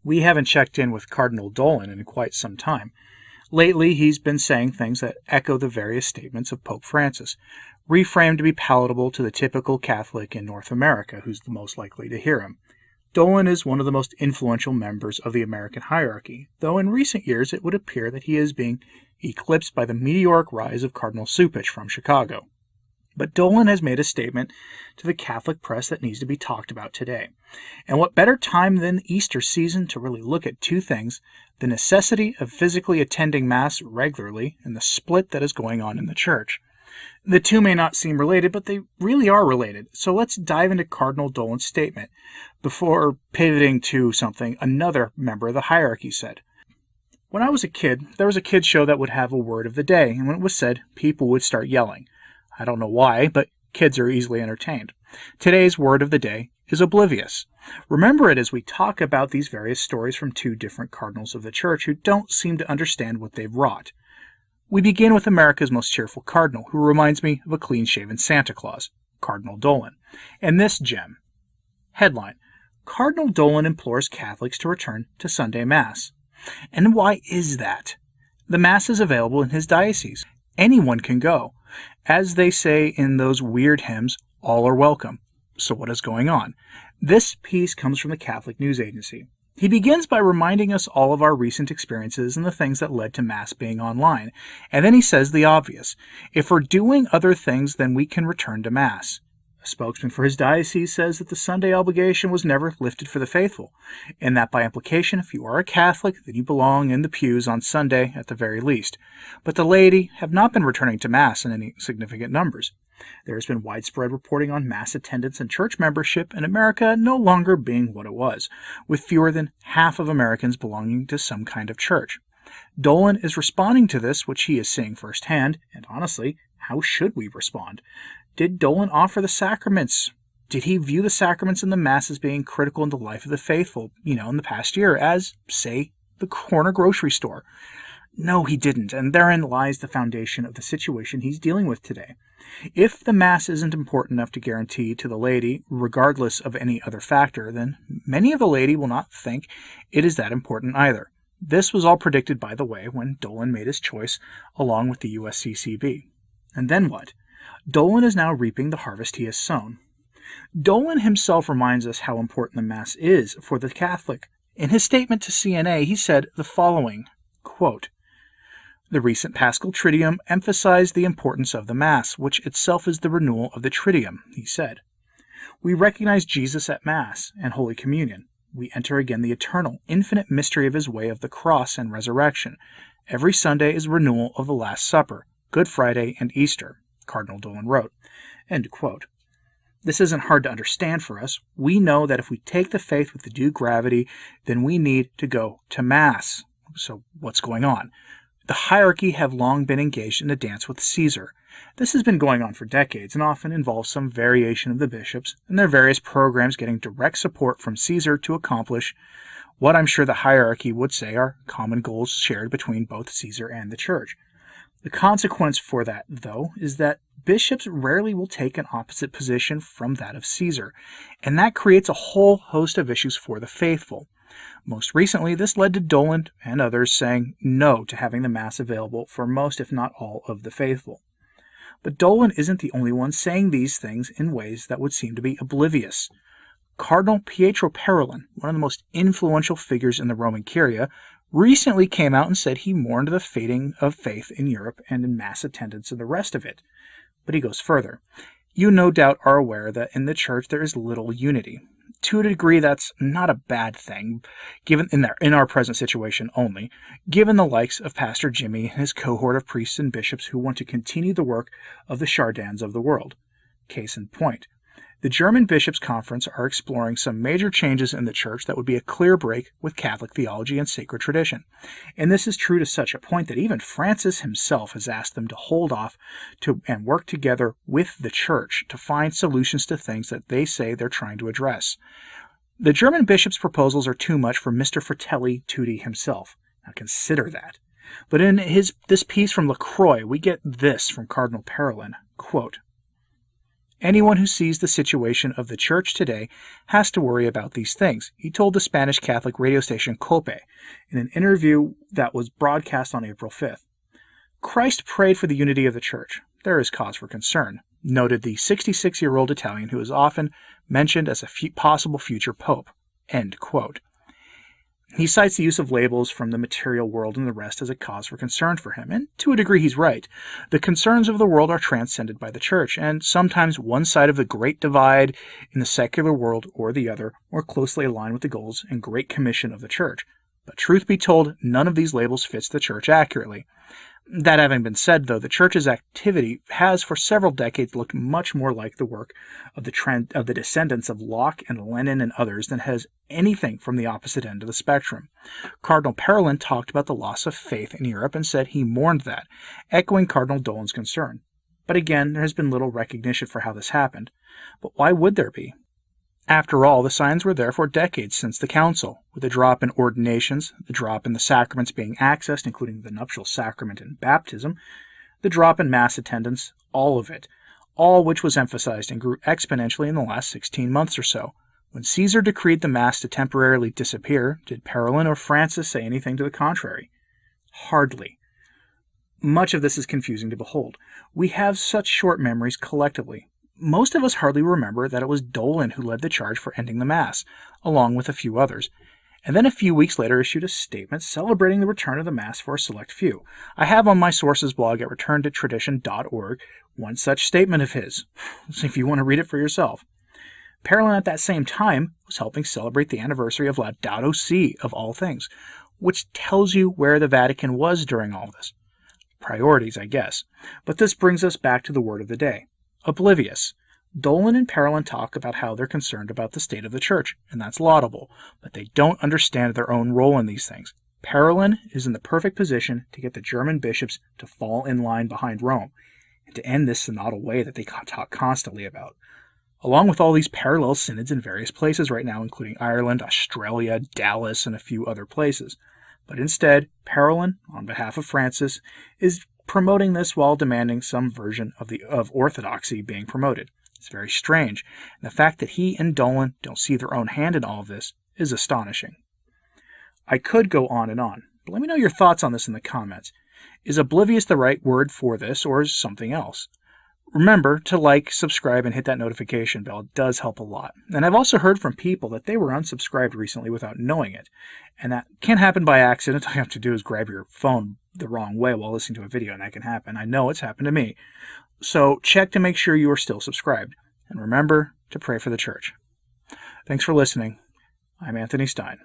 We haven't checked in with Cardinal Dolan in quite some time. Lately, he's been saying things that echo the various statements of Pope Francis, reframed to be palatable to the typical Catholic in North America, who's the most likely to hear him. Dolan is one of the most influential members of the American hierarchy, though in recent years it would appear that he is being eclipsed by the meteoric rise of Cardinal Cupich from Chicago. But Dolan has made a statement to the Catholic press that needs to be talked about today. And what better time than Easter season to really look at two things: the necessity of physically attending Mass regularly and the split that is going on in the Church. The two may not seem related, but they really are related. So let's dive into Cardinal Dolan's statement before pivoting to something another member of the hierarchy said. When I was a kid, there was a kids show that would have a word of the day, and when it was said, people would start yelling. I don't know why, but kids are easily entertained. Today's word of the day is oblivious. Remember it as we talk about these various stories from two different cardinals of the Church who don't seem to understand what they've wrought. We begin with America's most cheerful cardinal, who reminds me of a clean-shaven Santa Claus, Cardinal Dolan. And this gem. Headline: Cardinal Dolan implores Catholics to return to Sunday Mass. And why is that? The Mass is available in his diocese. Anyone can go. As they say in those weird hymns, all are welcome. So what is going on? This piece comes from the Catholic News Agency. He begins by reminding us all of our recent experiences and the things that led to Mass being online. And then he says the obvious: if we're doing other things, then we can return to Mass. A spokesman for his diocese says that the Sunday obligation was never lifted for the faithful, and that by implication, if you are a Catholic, then you belong in the pews on Sunday at the very least. But the laity have not been returning to Mass in any significant numbers. There has been widespread reporting on Mass attendance and church membership in America no longer being what it was, with fewer than half of Americans belonging to some kind of church. Dolan is responding to this, which he is seeing firsthand, and honestly, how should we respond? Did Dolan offer the sacraments? Did he view the sacraments and the Mass as being critical in the life of the faithful, in the past year, as, say, the corner grocery store? No, he didn't, and therein lies the foundation of the situation he's dealing with today. If the Mass isn't important enough to guarantee to the laity, regardless of any other factor, then many of the laity will not think it is that important either. This was all predicted, by the way, when Dolan made his choice along with the USCCB. And then what? Dolan is now reaping the harvest he has sown. Dolan himself reminds us how important the Mass is for the Catholic. In his statement to CNA, he said the following, quote, "The recent Paschal Triduum emphasized the importance of the Mass, which itself is the renewal of the Triduum," he said. "We recognize Jesus at Mass and Holy Communion. We enter again the eternal, infinite mystery of his way of the cross and resurrection. Every Sunday is renewal of the Last Supper, Good Friday, and Easter," Cardinal Dolan wrote. End quote. This isn't hard to understand for us. We know that if we take the faith with the due gravity, then we need to go to Mass. So what's going on? The hierarchy have long been engaged in a dance with Caesar. This has been going on for decades and often involves some variation of the bishops and their various programs getting direct support from Caesar to accomplish what I'm sure the hierarchy would say are common goals shared between both Caesar and the Church. The consequence for that, though, is that bishops rarely will take an opposite position from that of Caesar, and that creates a whole host of issues for the faithful. Most recently, this led to Dolan and others saying no to having the Mass available for most, if not all, of the faithful. But Dolan isn't the only one saying these things in ways that would seem to be oblivious. Cardinal Pietro Parolin, one of the most influential figures in the Roman Curia, recently came out and said he mourned the fading of faith in Europe and in Mass attendance and the rest of it. But he goes further. You no doubt are aware that in the Church there is little unity. To a degree, that's not a bad thing, given in our present situation only, given the likes of Pastor Jimmy and his cohort of priests and bishops who want to continue the work of the Chardins of the world. Case in point. The German Bishops' Conference are exploring some major changes in the Church that would be a clear break with Catholic theology and sacred tradition. And this is true to such a point that even Francis himself has asked them to hold off and work together with the Church to find solutions to things that they say they're trying to address. The German bishops' proposals are too much for Mr. Fratelli Tutti himself. Now consider that. But in this piece from LaCroix, we get this from Cardinal Parolin, quote, Anyone who sees the situation of the Church today has to worry about these things, he told the Spanish Catholic radio station COPE in an interview that was broadcast on April 5th. Christ prayed for the unity of the Church. There is cause for concern, noted the 66-year-old Italian who is often mentioned as a possible future pope. End quote. He cites the use of labels from the material world and the rest as a cause for concern for him, and to a degree he's right. The concerns of the world are transcended by the Church, and sometimes one side of the great divide in the secular world or the other more closely align with the goals and Great Commission of the Church. But truth be told, none of these labels fits the Church accurately. That having been said, though, the Church's activity has for several decades looked much more like the work of the descendants of Locke and Lenin and others than has anything from the opposite end of the spectrum. Cardinal Parolin talked about the loss of faith in Europe and said he mourned that, echoing Cardinal Dolan's concern. But again, there has been little recognition for how this happened. But why would there be? After all, the signs were there for decades since the Council, with the drop in ordinations, the drop in the sacraments being accessed, including the nuptial sacrament and baptism, the drop in Mass attendance, all of it, all which was emphasized and grew exponentially in the last 16 months or so. When Caesar decreed the Mass to temporarily disappear, did Parolin or Francis say anything to the contrary? Hardly. Much of this is confusing to behold. We have such short memories collectively. Most of us hardly remember that it was Dolan who led the charge for ending the Mass, along with a few others, and then a few weeks later issued a statement celebrating the return of the Mass for a select few. I have on my sources blog at returntotradition.org one such statement of his, if you want to read it for yourself. Parolin at that same time was helping celebrate the anniversary of Laudato Si, of all things, which tells you where the Vatican was during all this. Priorities, I guess. But this brings us back to the word of the day. Oblivious. Dolan and Parolin talk about how they're concerned about the state of the Church, and that's laudable, but they don't understand their own role in these things. Parolin is in the perfect position to get the German bishops to fall in line behind Rome, and to end this synodal way that they talk constantly about. Along with all these parallel synods in various places right now, including Ireland, Australia, Dallas, and a few other places. But instead, Parolin, on behalf of Francis, is promoting this while demanding some version of orthodoxy being promoted. It's very strange, and the fact that he and Dolan don't see their own hand in all of this is astonishing. I could go on, but let me know your thoughts on this in the comments. Is oblivious the right word for this, or is something else? Remember to like, subscribe, and hit that notification bell. It does help a lot. And I've also heard from people that they were unsubscribed recently without knowing it. And that can happen by accident. All you have to do is grab your phone the wrong way while listening to a video, and that can happen. I know it's happened to me. So check to make sure you are still subscribed. And remember to pray for the Church. Thanks for listening. I'm Anthony Stine.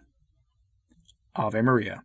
Ave Maria.